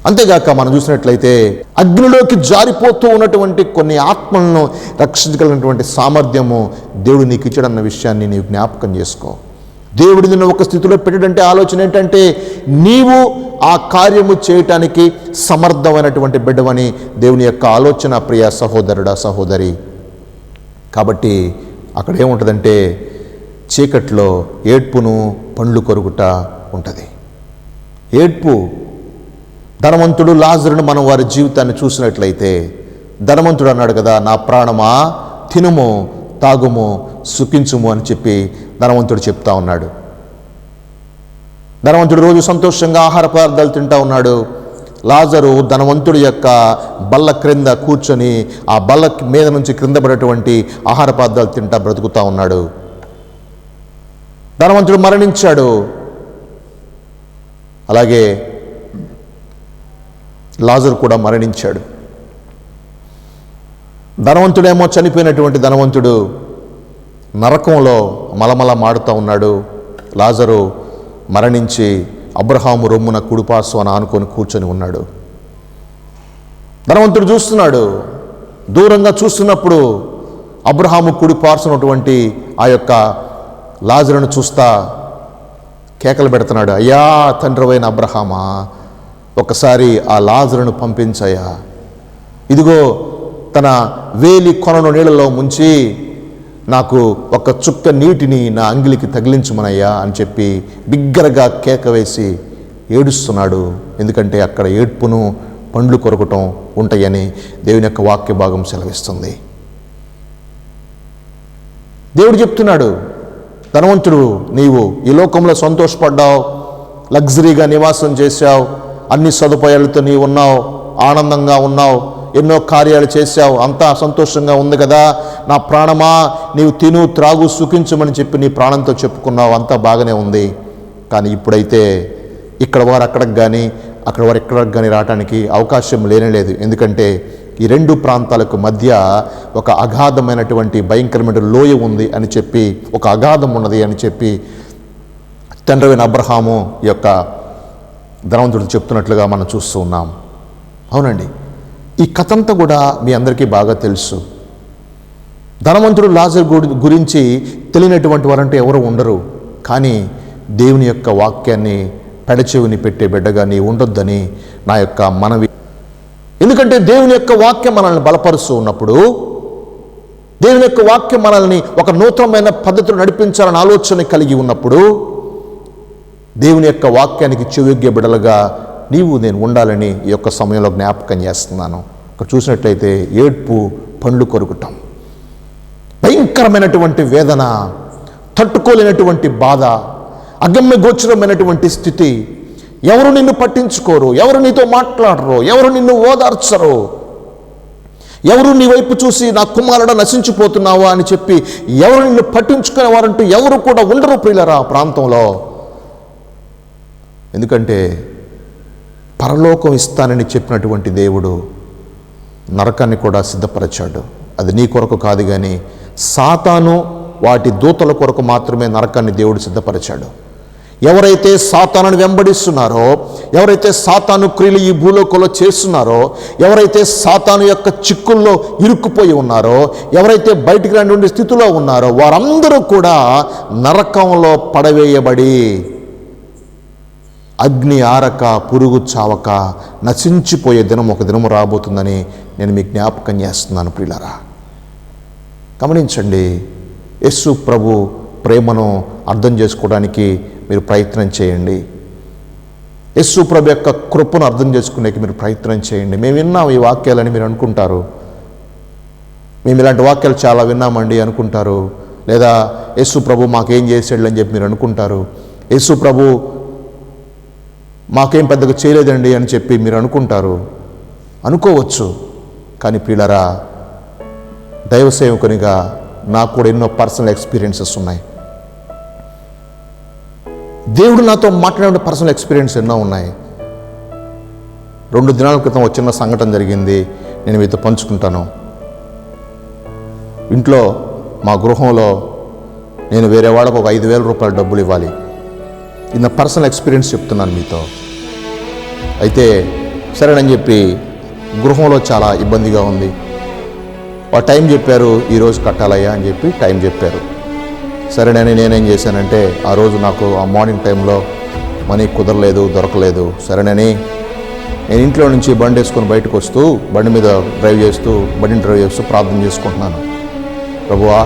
[SPEAKER 1] అంతేగాక మనం చూసినట్లయితే అగ్నిలోకి జారిపోతూ ఉన్నటువంటి కొన్ని ఆత్మలను రక్షించగలిగినటువంటి సామర్థ్యము దేవుడు నీకు ఇచ్చాడన్న విషయాన్ని నీవు జ్ఞాపకం చేసుకో. దేవుడు నిన్ను ఒక స్థితిలో పెట్టడంటే ఆలోచన ఏంటంటే నీవు ఆ కార్యము చేయటానికి సమర్థమైనటువంటి బిడ్డవని దేవుని యొక్క ఆలోచన ప్రియ సహోదరుడా, సహోదరి. కాబట్టి అక్కడ ఏముంటుందంటే చీకట్లో ఏడ్పును పండ్లు కొరుకుట ఉంటుంది. ఏడ్పు. ధనవంతుడు లాజరును మనం వారి జీవితాన్ని చూసినట్లయితే ధనవంతుడు అన్నాడు కదా, నా ప్రాణమా తినుము తాగుము సుఖించుము అని చెప్పి ధనవంతుడు చెప్తా ఉన్నాడు. ధనవంతుడు రోజు సంతోషంగా ఆహార పదార్థాలు తింటా ఉన్నాడు. లాజరు ధనవంతుడి యొక్క బల్ల క్రింద కూర్చొని ఆ బల్ల మీద నుంచి క్రింద పడేటువంటి ఆహార పదార్థాలు తింటా బ్రతుకుతా ఉన్నాడు. ధనవంతుడు మరణించాడు. అలాగే లాజరు కూడా మరణించాడు. ధనవంతుడేమో చనిపోయినటువంటి ధనవంతుడు నరకంలో మలమల మాడుతూ ఉన్నాడు. లాజరు మరణించి అబ్రహాము రొమ్మున కుడిపార్శ్వాన ఆనుకొని కూర్చొని ఉన్నాడు. ధనవంతుడు చూస్తున్నాడు. దూరంగా చూస్తున్నప్పుడు అబ్రహాము కుడిపార్శ్వనటువంటి ఆ యొక్క లాజరును చూస్తా కేకలు పెడుతున్నాడు, అయ్యా తండ్రివైన అబ్రహామా, ఒకసారి ఆ లాజరును పంపించయ్యా, ఇదిగో తన వేలి కొనను నీళ్ళలో ముంచి నాకు ఒక చుక్క నీటిని నా అంగిలికి తగిలించమనయ్యా అని చెప్పి బిగ్గరగా కేక వేసి ఏడుస్తున్నాడు. ఎందుకంటే అక్కడ ఏడ్పును పండ్లు కొరకటం ఉంటాయని దేవుని యొక్క వాక్య భాగం సెలవిస్తుంది. దేవుడు చెప్తున్నాడు, ధనవంతుడు నీవు ఈ లోకంలో సంతోషపడ్డావు, లగ్జరీగా నివాసం చేశావు, అన్ని సదుపాయాలతో నీవు ఉన్నావు, ఆనందంగా ఉన్నావు, ఎన్నో కార్యాలు చేశావు, అంతా సంతోషంగా ఉంది కదా, నా ప్రాణమా నీవు తిను త్రాగు సుఖించమని చెప్పి నీ ప్రాణంతో చెప్పుకున్నావు, అంతా బాగానే ఉంది. కానీ ఇప్పుడైతే ఇక్కడ వారు అక్కడికి కానీ అక్కడ వారు ఎక్కడికి కానీ రావడానికి అవకాశం లేనేలేదు. ఎందుకంటే ఈ రెండు ప్రాంతాలకు మధ్య ఒక అగాధమైనటువంటి భయంకరమైన లోయ ఉంది అని చెప్పి, ఒక అగాధం ఉన్నది అని చెప్పి తండ్రివైన అబ్రహాము ఈ యొక్క ధనవంతుడు చెప్తున్నట్లుగా మనం చూస్తూ ఉన్నాం. అవునండి, ఈ కథంతా కూడా మీ అందరికీ బాగా తెలుసు. ధనవంతుడు లాజరు గురించి తెలియనటువంటి వారంటే ఎవరు ఉండరు. కానీ దేవుని యొక్క వాక్యాన్ని పెడచెవిని పెట్టే బిడ్డగా నీ ఉండొద్దని నా యొక్క మనవి. ఎందుకంటే దేవుని యొక్క వాక్యం మనల్ని బలపరుస్తూ ఉన్నప్పుడు, దేవుని యొక్క వాక్యం మనల్ని ఒక నూతనమైన పద్ధతిలో నడిపించాలని ఆలోచన కలిగి ఉన్నప్పుడు, దేవుని యొక్క వాక్యానికి చెవిగ్గే బిడలుగా నీవు నేను ఉండాలని ఈ యొక్క సమయంలో జ్ఞాపకం చేస్తున్నాను. ఇక్కడ చూసినట్లయితే ఏడ్పు పండ్లు కొరుకుతాం, భయంకరమైనటువంటి వేదన, తట్టుకోలేనటువంటి బాధ, అగమ్య గోచరమైనటువంటి స్థితి. ఎవరు నిన్ను పట్టించుకోరు, ఎవరు నీతో మాట్లాడరు, ఎవరు నిన్ను ఓదార్చరు, ఎవరు నీ వైపు చూసి నా కుమారుడ నశించిపోతున్నావా అని చెప్పి ఎవరు నిన్ను పట్టించుకునే వారంటూ ఎవరు కూడా ఉండరు ప్రియులరా ప్రాంతంలో. ఎందుకంటే పరలోకం ఇస్తానని చెప్పినటువంటి దేవుడు నరకాన్ని కూడా సిద్ధపరచాడు. అది నీ కొరకు కాదు, కానీ సాతాను వాటి దూతల కొరకు మాత్రమే నరకాన్ని దేవుడు సిద్ధపరిచాడు. ఎవరైతే సాతానుని వెంబడిస్తున్నారో, ఎవరైతే సాతాను క్రియలు ఈ భూలోకంలో చేస్తున్నారో, ఎవరైతే సాతాను యొక్క చిక్కుల్లో ఇరుక్కుపోయి ఉన్నారో, ఎవరైతే బయటికి రాని స్థితిలో ఉన్నారో, వారందరూ కూడా నరకంలో పడవేయబడి అగ్ని ఆరక పురుగు చావక నశించిపోయే దినం ఒక దినము రాబోతుందని నేను మీకు జ్ఞాపకం చేస్తున్నాను ప్రియులారా. గమనించండి, యేసు ప్రభు ప్రేమను అర్థం చేసుకోవడానికి మీరు ప్రయత్నం చేయండి. యేసు ప్రభు యొక్క కృపను అర్థం చేసుకునేకి మీరు ప్రయత్నం చేయండి. మేము విన్నాం ఈ వాక్యాలని మీరు అనుకుంటారు, మేము ఇలాంటి వాక్యాలు చాలా విన్నామండి అనుకుంటారు. లేదా యేసు ప్రభు మాకేం చేసాడు అని చెప్పి మీరు అనుకుంటారు. యేసు ప్రభు మాకేం పెద్దగా చేయలేదండి అని చెప్పి మీరు అనుకుంటారు, అనుకోవచ్చు. కానీ ప్రియులారా, దైవ సేవకునిగా నాకు కూడా ఎన్నో పర్సనల్ ఎక్స్పీరియన్సెస్ ఉన్నాయి. దేవుడు నాతో మాట్లాడే పర్సనల్ ఎక్స్పీరియన్స్ ఎన్నో ఉన్నాయి. 2 దినాల క్రితం ఒక చిన్న సంఘటన జరిగింది, నేను మీతో పంచుకుంటాను. ఇంట్లో మా గృహంలో నేను వేరే వాళ్ళకు ఒక 5,000 రూపాయల డబ్బులు ఇవ్వాలి. ఇది నా పర్సనల్ ఎక్స్పీరియన్స్ చెప్తున్నాను మీతో. అయితే సరేనని చెప్పి గృహంలో చాలా ఇబ్బందిగా ఉంది. ఆ టైం చెప్పారు, ఈరోజు కట్టాలయ్యా అని చెప్పి టైం చెప్పారు. సరేనని నేనేం చేశానంటే, ఆ రోజు నాకు ఆ మార్నింగ్ టైంలో మనీ కుదరలేదు, దొరకలేదు. సరేనని నేను ఇంట్లో నుంచి బండి వేసుకొని బయటకు వస్తూ, బండి మీద బండిని డ్రైవ్ చేస్తూ ప్రార్థన చేసుకుంటున్నాను. ప్రభువా,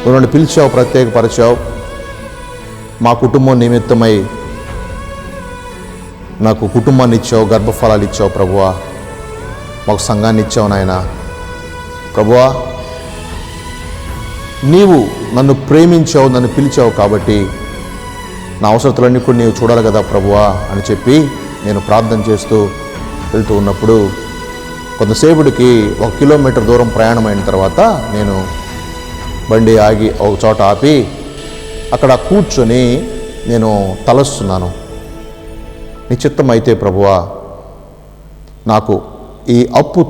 [SPEAKER 1] నువ్వు నన్ను పిలిచావు, ప్రత్యేకపరిచావు, మా కుటుంబం నిమిత్తమై నాకు కుటుంబాన్ని ఇచ్చావు, గర్భఫలాలు ఇచ్చావు ప్రభువా, మాకు సంఘాన్ని ఇచ్చావు నాయన. ప్రభువా, నీవు నన్ను ప్రేమించావు, నన్ను పిలిచావు కాబట్టి నా అవసరతలన్నీ కూడా నీవు చూడాలి కదా ప్రభువా అని చెప్పి నేను ప్రార్థన చేస్తూ వెళ్తూ ఉన్నప్పుడు, కొంతసేపుడికి 1 కిలోమీటర్ దూరం ప్రయాణం అయిన తర్వాత నేను బండి ఆగి ఒక చోట ఆపి అక్కడ కూర్చొని నేను తలస్తున్నాను. నీ చిత్తం అయితే ప్రభువా, నాకు ఈ అప్పు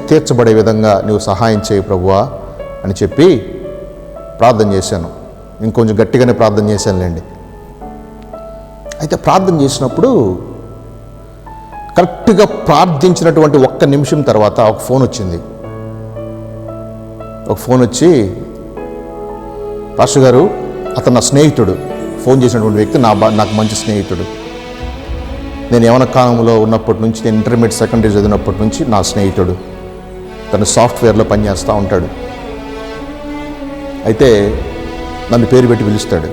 [SPEAKER 1] తీర్చబడే విధంగా నీవు సహాయం చేయి ప్రభువా అని చెప్పి ప్రార్థన చేశాను. ఇంకొంచెం గట్టిగానే ప్రార్థన చేశానులేండి. అయితే ప్రార్థన చేసినప్పుడు కరెక్ట్గా ప్రార్థించినటువంటి 1 నిమిషం తర్వాత ఒక ఫోన్ వచ్చింది. ఒక ఫోన్ వచ్చి, పాస్టర్ గారు, అతను నా స్నేహితుడు, ఫోన్ చేసినటువంటి వ్యక్తి నాకు మంచి స్నేహితుడు. నేను యవన కాలంలో ఉన్నప్పటి నుంచి, నేను ఇంటర్మీడియట్ సెకండరీ చదివినప్పటి నుంచి నా స్నేహితుడు. తను సాఫ్ట్వేర్లో పనిచేస్తూ ఉంటాడు. అయితే నన్ను పేరు పెట్టి పిలుస్తాడు.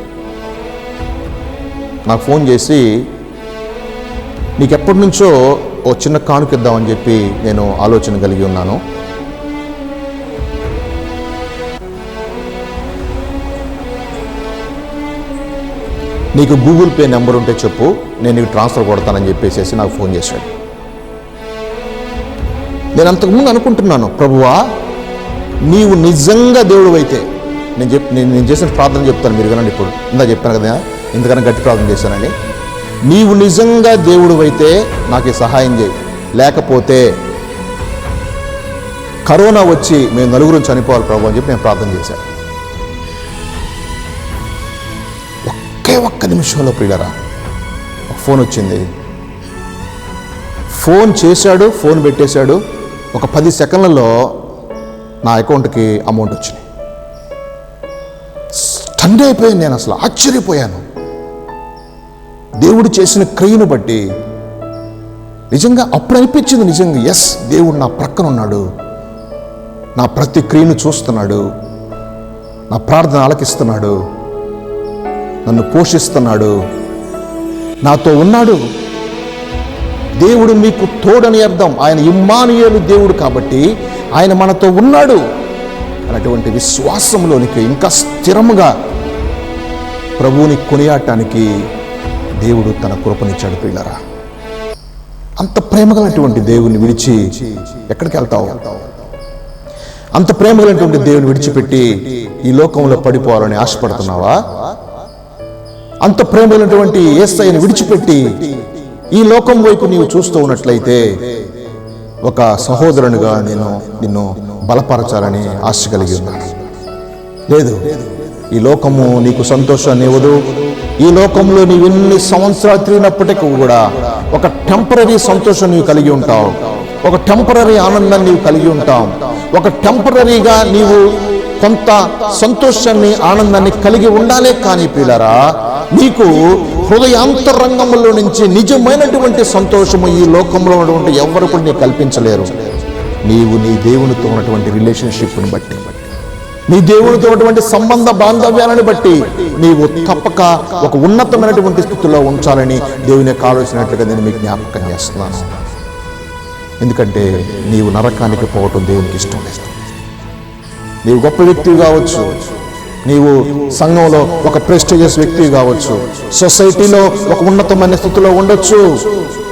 [SPEAKER 1] నాకు ఫోన్ చేసి, నీకు ఎప్పటి నుంచో ఓ చిన్న కానుకిద్దామని చెప్పి నేను ఆలోచన కలిగి ఉన్నాను. నీకు గూగుల్ పే నెంబర్ ఉంటే చెప్పు, నేను నీకు ట్రాన్స్ఫర్ కొడతానని చెప్పేసి నాకు ఫోన్ చేశాడు. నేను అంతకుముందు అనుకుంటున్నాను, ప్రభువా నీవు నిజంగా దేవుడు అయితే, నేను చేసిన ప్రార్థన చెప్తాను, మీరు వినండి. ఇప్పుడు ఇందా చెప్పాను కదా, ఇంతకన్నా గట్టి ప్రార్థన చేశానని. నీవు నిజంగా దేవుడు అయితే నాకు సహాయం చేయి, లేకపోతే కరోనా వచ్చి మేము నలుగురు చనిపోవాలి ప్రభు అని చెప్పి నేను ప్రార్థన చేశాను. ఒక్క నిమిషంలో ప్రియులరా ఒక ఫోన్ వచ్చింది. ఫోన్ చేశాడు, ఫోన్ పెట్టేశాడు. ఒక 10 సెకండ్లలో నా అకౌంట్కి అమౌంట్ వచ్చింది. స్టన్ అయిపోయాను, నేను అసలు ఆశ్చర్యపోయాను. దేవుడు చేసిన క్రియను బట్టి నిజంగా అప్పుడు అనిపించింది, నిజంగా ఎస్, దేవుడు నా ప్రక్కన ఉన్నాడు, నా ప్రతి క్రియను చూస్తున్నాడు, నా ప్రార్థన ఆలకిస్తున్నాడు, నన్ను పోషిస్తున్నాడు, నాతో ఉన్నాడు. దేవుడు మీకు తోడని అర్థం. ఆయన ఇమ్మానుయేలు దేవుడు కాబట్టి ఆయన మనతో ఉన్నాడు అన్నటువంటి విశ్వాసంలోనికి ఇంకా స్థిరముగా ప్రభువుని కొనియాడటానికి దేవుడు తన కృపనిచ్చాడు. ప్రియులారా, అంత ప్రేమగలటువంటి దేవుని విడిచి ఎక్కడికి వెళ్తావు? అంత ప్రేమగలటువంటి దేవుని విడిచిపెట్టి ఈ లోకంలో పడిపోవాలని ఆశపడుతున్నావా? అంత ప్రేమగలటువంటి యేసయ్యను విడిచిపెట్టి ఈ లోకం వైపు నీవు చూస్తూ ఉన్నట్లయితే ఒక సహోదరునిగా నేను నిన్ను బలపరచాలని ఆశ కలిగి ఉన్నాను. లేదు, ఈ లోకము నీకు సంతోషాన్ని ఇవ్వదు. ఈ లోకంలో నీవు ఎన్ని సంవత్సరాలు తిరిగినప్పటికీ కూడా ఒక టెంపరరీ సంతోషం నీవు కలిగి ఉంటావు, ఒక టెంపరరీ ఆనందాన్ని నీవు కలిగి ఉంటావు, ఒక టెంపరరీగా నీవు కొంత సంతోషాన్ని ఆనందాన్ని కలిగి ఉండాలే. కానీ ప్రియులారా, నీకు హృదయాంతరంగంలో నుంచి నిజమైనటువంటి సంతోషము ఈ లోకంలో ఉన్నటువంటి ఎవరు కూడా నీకు కల్పించలేరు. నీవు నీ దేవునితో ఉన్నటువంటి రిలేషన్షిప్ని బట్టి, నీ దేవునితో ఉన్నటువంటి సంబంధ బాంధవ్యాలను బట్టి నీవు తప్పక ఒక ఉన్నతమైనటువంటి స్థితిలో ఉంచాలని దేవుని యొక్క ఆలోచనట్లుగా నేను మీకు జ్ఞాపకం చేస్తున్నాను. ఎందుకంటే నీవు నరకానికి పోవటం దేవునికి ఇష్టం లేదు. నీవు గొప్ప వ్యక్తివి కావచ్చు, నీవు సంఘంలో ఒక ప్రెస్టీజియస్ వ్యక్తివి కావచ్చు, సొసైటీలో ఒక ఉన్నతమైన స్థితిలో ఉండొచ్చు.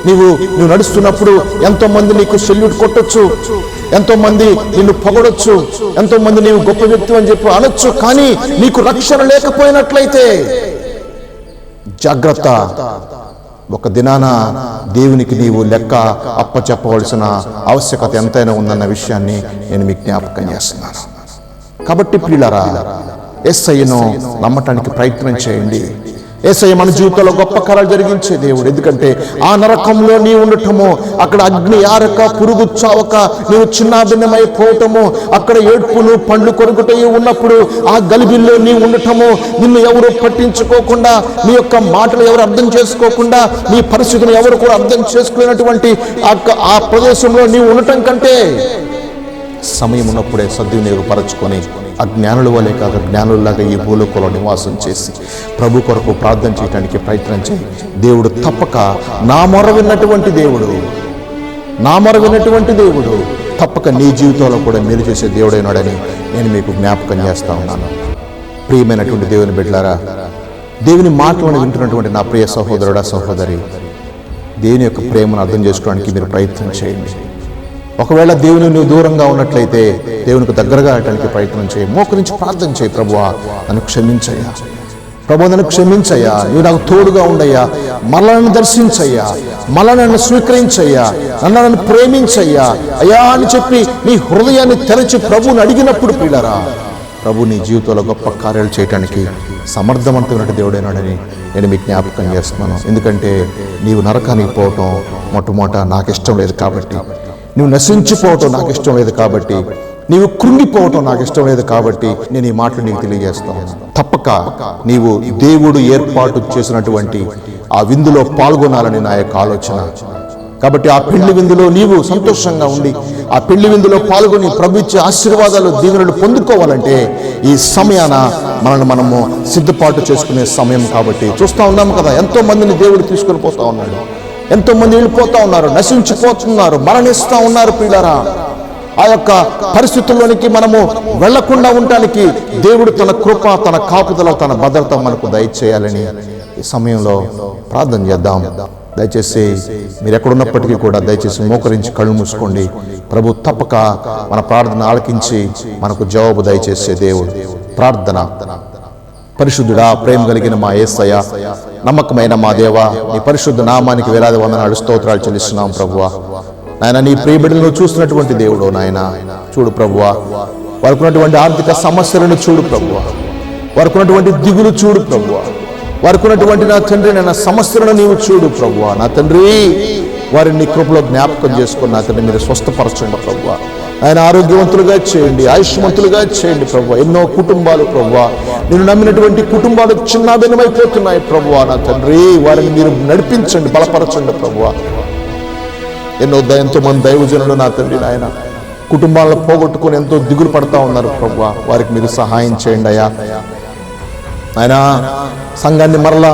[SPEAKER 1] నువ్వు నడుస్తున్నప్పుడు ఎంతో మంది నీకు సెల్యూట్ కొట్టొచ్చు, ఎంతో మంది నిన్ను పొగడొచ్చు, ఎంతో మంది నీవు గొప్ప వ్యక్తి అని చెప్పి అనొచ్చు. కానీ నీకు రక్షణ లేకపోయినట్లయితే జాగ్రత్త. ఒక దినాన దేవునికి నీవు లెక్క అప్పచెప్పవలసిన ఆవశ్యకత ఎంతైనా ఉందన్న విషయాన్ని నేను మీకు జ్ఞాపకం చేస్తున్నాను. కాబట్టి ప్రియులారా, యేసయ్యను నమ్మటానికి ప్రయత్నం చేయండి. యేసయ్య మన జీవితంలో గొప్ప కార్యాలు జరిగించే దేవుడు. ఎందుకంటే ఆ నరకంలో నీవు ఉండటము, అక్కడ అగ్ని ఆరక పురుగు చావక నీవు చిన్నాభిన్నమైపోవటము, అక్కడ ఏడ్పులు పండ్లు కొరుకుటయి ఉన్నప్పుడు ఆ గలిబిల్లో నీవు ఉండటము, నిన్ను ఎవరు పట్టించుకోకుండా, నీ యొక్క మాటలు ఎవరు అర్థం చేసుకోకుండా, నీ పరిస్థితిని ఎవరు కూడా అర్థం చేసుకునేటువంటి ఆ ప్రదేశంలో నీవు ఉండటం కంటే సమయం ఉన్నప్పుడే సద్వినియోగపరచుకొని అజ్ఞానుల వలె కాక జ్ఞానుల్లాగా ఈ భూలోకంలో నివాసం చేసి ప్రభు కొరకు ప్రార్థన చేయడానికి ప్రయత్నం చేయి. దేవుడు తప్పక నా మొర విన్నటువంటి దేవుడు తప్పక నీ జీవితంలో కూడా మేలు చేసే దేవుడైనాడని నేను మీకు జ్ఞాపకం చేస్తా ఉన్నాను. ప్రియమైనటువంటి దేవుని బిడ్డలారా, దేవుని మాటలను వింటున్నటువంటి నా ప్రియ సహోదరుడా, సహోదరి, దేవుని యొక్క ప్రేమను అర్థం చేసుకోవడానికి మీరు ప్రయత్నం చేయండి. ఒకవేళ దేవుని నువ్వు దూరంగా ఉన్నట్లయితే దేవునికి దగ్గరగా వెళ్ళడానికి ప్రయత్నం చేయి. మోకరించి ప్రార్థన చేయి, ప్రభువా నన్ను క్షమించయ్యా, ప్రభు నన్ను క్షమించయ్యా, నువ్వు నాకు తోడుగా ఉండయ్యా, మళ్ళా నన్ను దర్శించయ్యా, మళ్ళా నన్ను స్వీకరించయ్యా, నన్ను ప్రేమించయ్యా అయ్యా అని చెప్పి నీ హృదయాన్ని తెరచి ప్రభువుని అడిగినప్పుడు ప్రియులారా, ప్రభు నీ జీవితంలో గొప్ప కార్యాలు చేయడానికి సమర్థవంతమైన దేవుడైనాడని నేను మీకు జ్ఞాపకం చేస్తున్నాను. ఎందుకంటే నీవు నరకానికి పోవటం మొట్టమొదట నాకు ఇష్టం లేదు కాబట్టి, నువ్వు నశించిపోవటం నాకు ఇష్టం లేదు కాబట్టి, నీవు కృంగిపోవటం నాకు ఇష్టం లేదు కాబట్టి నేను ఈ మాటలు నీకు తెలియజేస్తాను. తప్పక నీవు దేవుడు ఏర్పాటు చేసినటువంటి ఆ విందులో పాల్గొనాలని నా యొక్క ఆలోచన. కాబట్టి ఆ పెళ్లి విందులో నీవు సంతోషంగా ఉండి ఆ పెళ్లి విందులో పాల్గొని ప్రభు ఇచ్చే ఆశీర్వాదాలు దీవెనలు పొందుకోవాలంటే ఈ సమయాన మనము సిద్ధపాటు చేసుకునే సమయం. కాబట్టి చూస్తూ ఉన్నాము కదా, ఎంతో మందిని దేవుడు తీసుకొని పోతా ఉన్నాడు. ఎంతో మంది వెళ్ళిపోతా ఉన్నారు, నశించిపోతున్నారు, మరణిస్తూ ఉన్నారు. ప్రియులారా, ఆ యొక్క పరిస్థితుల్లోనికి మనము వెళ్లకుండా ఉండటానికి దేవుడు తన కృప, తన కాపుదల, తన భద్రత మనకు దయచేయాలని ఈ సమయంలో ప్రార్థన చేద్దాం. దయచేసి మీరు ఎక్కడున్నప్పటికీ కూడా దయచేసి మోకరించి కళ్ళు మూసుకోండి. ప్రభు తప్పక మన ప్రార్థన ఆలకించి మనకు జవాబు దయచేసే దేవుడు. ప్రార్థన. పరిశుద్ధుడా, ప్రేమ కలిగిన మా యేసయ్య, నమ్మకమైన మా దేవా, నీ పరిశుద్ధ నామానికి వేలాది వందనాలు స్తోత్రాలు చెల్లిస్తున్నాం ప్రభువా. నాయన, నీ ప్రియ బిడ్డలను చూసినటువంటి దేవుడు నాయన, చూడు ప్రభువా, వారికి ఉన్నటువంటి ఆర్థిక సమస్యలను చూడు ప్రభువా, వారికి ఉన్నటువంటి దిగులు చూడు ప్రభువా, వారికి ఉన్నటువంటి నా తండ్రి నా సమస్యలను నీవు చూడు ప్రభువా. నా తండ్రి, వారిని నీ కృపలో జ్ఞాపకం చేసుకుని నా తండ్రి మీరు స్వస్థపరచండి ప్రభువా. ఆయన ఆరోగ్యవంతులుగా చేయండి, ఆయుష్మంతులుగా చేయండి ప్రభువా. ఎన్నో కుటుంబాలు ప్రభువా, నేను నమ్మినటువంటి కుటుంబాలు చిన్నాభిన్నమైపోతున్నాయి ప్రభువా. నా తండ్రి, వారిని మీరు నడిపించండి, బలపరచండి ప్రభువా. ఎంతో మంది దైవజనులు నా తండ్రి నాయన కుటుంబాలను పోగొట్టుకుని ఎంతో దిగులు పడతా ఉన్నారు ప్రభువా. వారికి మీరు సహాయం చేయండి అయ్యా. ఆయన సంఘాన్ని మరలా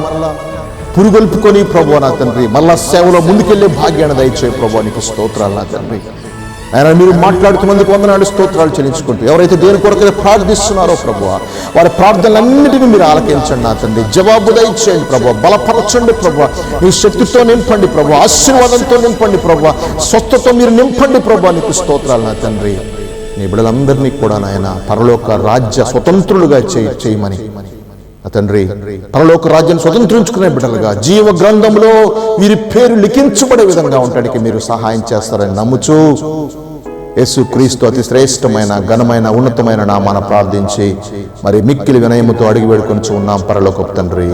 [SPEAKER 1] పురుగొల్పుకొని ప్రభువా నా తండ్రి మరలా సేవలో ముందుకెళ్లే భాగ్యాన్ని దయచేయ ప్రభువా. నీకు స్తోత్రాలు నా తండ్రి. ఆయన మీరు మాట్లాడుతున్నందుకు వందనాలు స్తోత్రాలు చెల్లించుకుంటూ ఎవరైతే దేని కొరకైతే ప్రార్థిస్తున్నారో ప్రభువా, వారి ప్రార్థనలన్నిటినీ మీరు ఆలకించండి నా తండ్రి. జవాబు దయచేయండి ప్రభువా, బలపరచండి ప్రభువా, నీ శక్తితో నింపండి ప్రభువా, ఆశీర్వాదంతో నింపండి ప్రభువా, స్వస్థతో మీరు నింపండి ప్రభువా. నీకు స్తోత్రాలు నా తండ్రి. నీ బిడ్డలందరినీ కూడా నాయన పరలోక రాజ్య స్వతంత్రులుగా చేయమని నా తండ్రి, పరలోక రాజ్యాన్ని స్వతంత్రించుకునే బిడ్డలుగా జీవ గ్రంథంలో వీరి పేరు లిఖించబడే విధంగా ఉండడానికి మీరు సహాయం చేస్తారని నమ్ముచూ యేసుక్రీస్తు అతి శ్రేష్టమైన ఘనమైన ఉన్నతమైన నామాన ప్రార్థించి మరి మిక్కిలి వినయముతో అడిగి వేడుకొని ఉన్నాం పరలోకపు తండ్రి.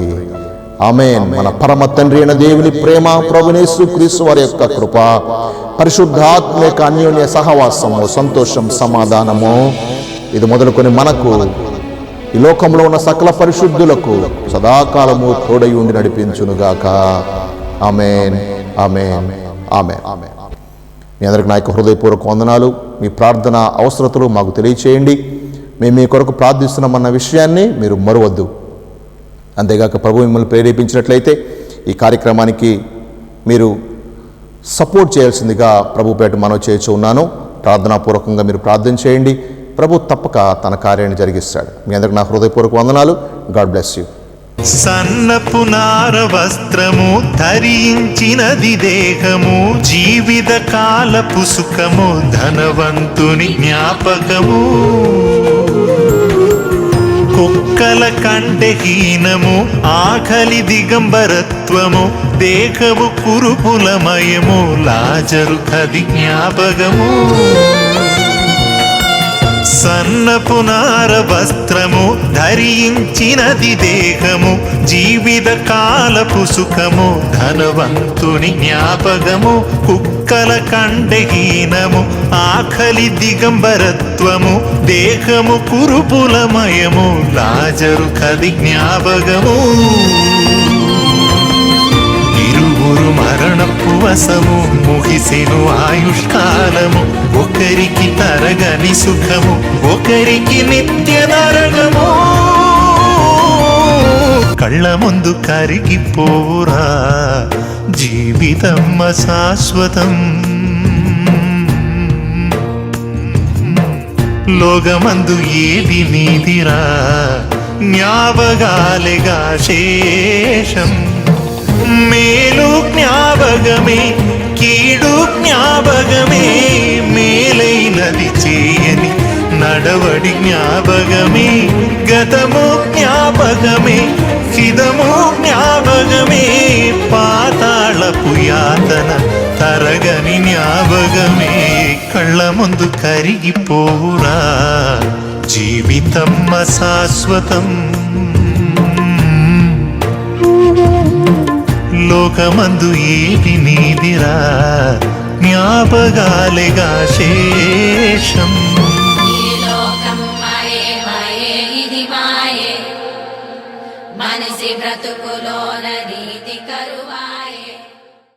[SPEAKER 1] ఆమేన్. మన పరమ తండ్రి అయిన దేవుని ప్రేమ, ప్రభువైన యేసుక్రీస్తు వారి యొక్క కృప, పరిశుద్ధాత్మ యొక్క అన్యోన్య సహవాసము, సంతోషం, సమాధానము ఇది మొదలుకొని మనకు ఈ లోకంలో ఉన్న సకల పరిశుద్ధులకు సదాకాలము తోడై ఉండి నడిపించునుగాక. ఆమేన్, ఆమేన్, ఆమేన్. మీ అందరికి నా యొక్క హృదయపూర్వక వందనాలు. మీ ప్రార్థన అవసరతలు మాకు తెలియచేయండి. మేము మీ కొరకు ప్రార్థిస్తున్నామన్న విషయాన్ని మీరు మరువద్దు. అంతేగాక ప్రభు మిమ్మల్ని ప్రేరేపించినట్లయితే ఈ కార్యక్రమానికి మీరు సపోర్ట్ చేయాల్సిందిగా ప్రభుపేట మనవి చేయించు ఉన్నాను. ప్రార్థనాపూర్వకంగా మీరు ప్రార్థన చేయండి. ప్రభు తప్పక తన కార్యాన్ని జరిగిస్తాడు. మీ అందరికి నా హృదయపూర్వక వందనాలు. God bless you.
[SPEAKER 2] సన్నపు నార వస్త్రము ధరించినది దేహము, జీవిత కాలపు సుఖము, ధనవంతుని జ్ఞాపకము. కుక్కల కంటే హీనము, ఆకలి దిగంబరత్వము, దేహము కురుపులమయము, లాజరు కది జ్ఞాపకము. సన్నపు నార వస్త్రము ధరించినది దేహము, జీవిత కాలపు సుఖము, ధనవంతుని జ్ఞాపకము. కుక్కల కంటే హీనము, ఆకలి దిగంబరత్వము, దేహము కురుపులమయము, లాజరు కది జ్ఞాపకము. ఇరువురు మరణపు వశము, ముగిసెను ఆయుష్కాలము, ఒకరికి తరగని సుఖము, ఒకరికి నిత్య నరకము. కళ్ళ ముందు కరిగిపోరా జీవితం అశాశ్వతం. లోకమందు ఏది నీదిరా, జ్ఞాపకాలేగా శేషం. మేలు జ్ఞాపకమే, కీడు జ్ఞాపకమే, మేలైనది చేయని నడవడి జ్ఞాపకమే. గతము జ్ఞాపకమే, హితము జ్ఞాపకమే, పాతాళపు యాతన తరగని జ్ఞాపకమే. కళ్ళ ముందు కరిగిపోవురా జీవితం అశాశ్వతం. లోకమందు ఏది నీదిరా, జ్ఞాపకాలేగా శేషం.
[SPEAKER 3] మనిషి బ్రతుకులోన నీతి కరువాయ